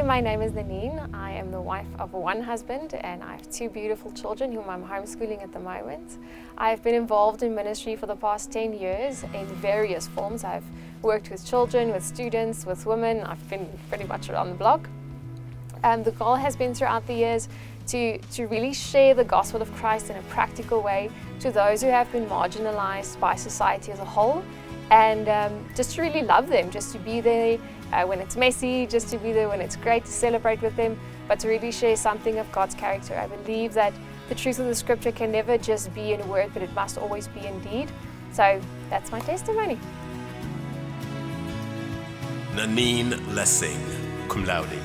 Hi, my name is Nanine. I am the wife of one husband and I have two beautiful children whom I'm homeschooling at the moment. I've been involved in ministry for the past 10 years in various forms. I've worked with children, with students, with women. I've been pretty much around the block. The goal has been throughout the years to really share the gospel of Christ in a practical way to those who have been marginalized by society as a whole, and just to really love them, just to be there when it's messy, just to be there when it's great, to celebrate with them, but to really share something of God's character. I believe that the truth of the scripture can never just be in word, but it must always be in deed. So that's my testimony. Nanine Lessing, Cum Laude.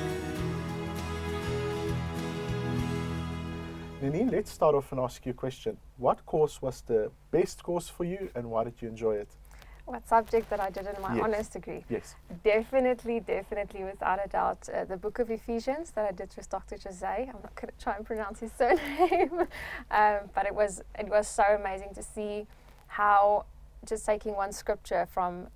Nanine, let's start off and ask you a question. What course was the best course for you and why did you enjoy it? What subject that I did in my honours degree? Yes. Definitely, without a doubt, the book of Ephesians that I did with Dr. Jose. I'm not going to try and pronounce his surname, but it was so amazing to see how just taking one scripture from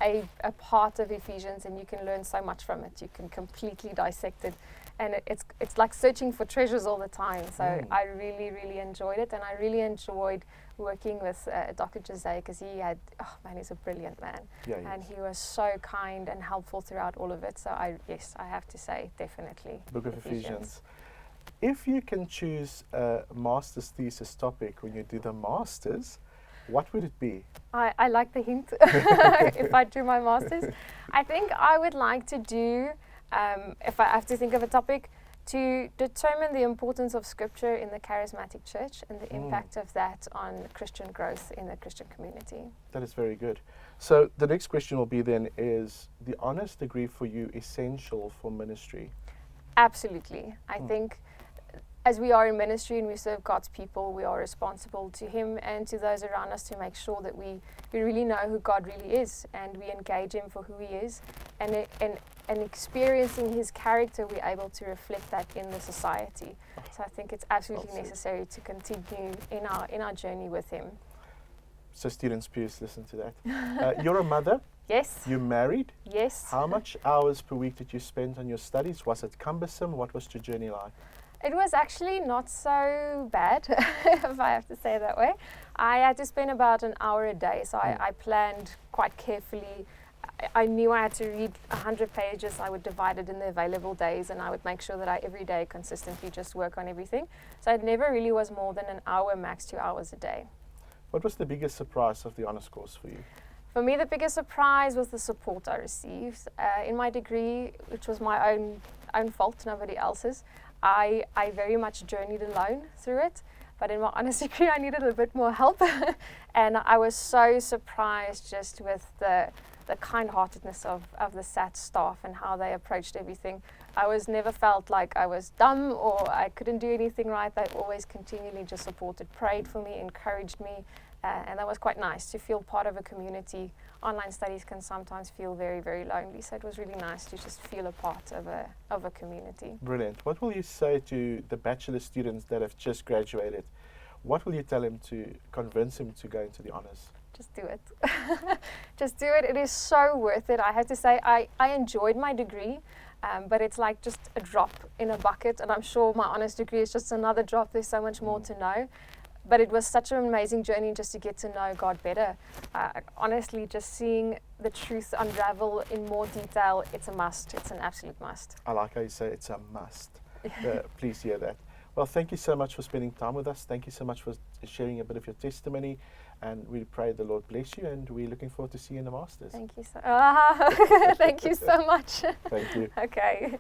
a part of Ephesians, and you can learn so much from it. You can completely dissect it, and it's like searching for treasures all the time. So I really enjoyed it, and I really enjoyed working with Dr. Jose because he's a brilliant man, and he was so kind and helpful throughout all of it. So I have to say definitely Book of Ephesians. If you can choose a master's thesis topic when you do the masters, what would it be? I like the hint. If I do my master's, I think I would like to do, if I have to think of a topic, to determine the importance of scripture in the charismatic church and the impact of that on Christian growth in the Christian community. That is very good. So the next question will be then, is the honours degree for you essential for ministry? Absolutely. I think as we are in ministry and we serve God's people, we are responsible to Him and to those around us to make sure that we really know who God really is and we engage Him for who He is, and experiencing His character, we're able to reflect that in the society. So I think it's absolutely necessary to continue in our journey with Him. So students, please listen to that. You're a mother? Yes. You're married? Yes. How much hours per week did you spend on your studies? Was it cumbersome? What was your journey like? It was actually not so bad, if I have to say it that way. I had to spend about an hour a day, so I planned quite carefully. I knew I had to read 100 pages. I would divide it in the available days, and I would make sure that I every day consistently just work on everything. So it never really was more than an hour, max 2 hours a day. What was the biggest surprise of the honours course for you? For me, the biggest surprise was the support I received. In my degree, which was my own fault, nobody else's, I very much journeyed alone through it, but in my honours degree I needed a bit more help and I was so surprised just with the kind-heartedness of the SATS staff and how they approached everything. I never felt like I was dumb or I couldn't do anything right. They always continually just supported, prayed for me, encouraged me, and that was quite nice to feel part of a community. Online studies can sometimes feel very lonely, so it was really nice to just feel a part of a community. Brilliant. What will you say to the bachelor students that have just graduated? What will you tell them to convince them to go into the honours? Just do it. Just do it. It is so worth it. I have to say I enjoyed my degree, but it's like just a drop in a bucket, and I'm sure my honours degree is just another drop. There's so much more to know. But it was such an amazing journey just to get to know God better. Honestly, just seeing the truth unravel in more detail, it's a must. It's an absolute must. I like how you say it's a must. Please hear that. Well, thank you so much for spending time with us. Thank you so much for sharing a bit of your testimony. And we pray the Lord bless you, and we're looking forward to seeing you in the Masters. Thank you so, thank you so much. Thank you. Okay.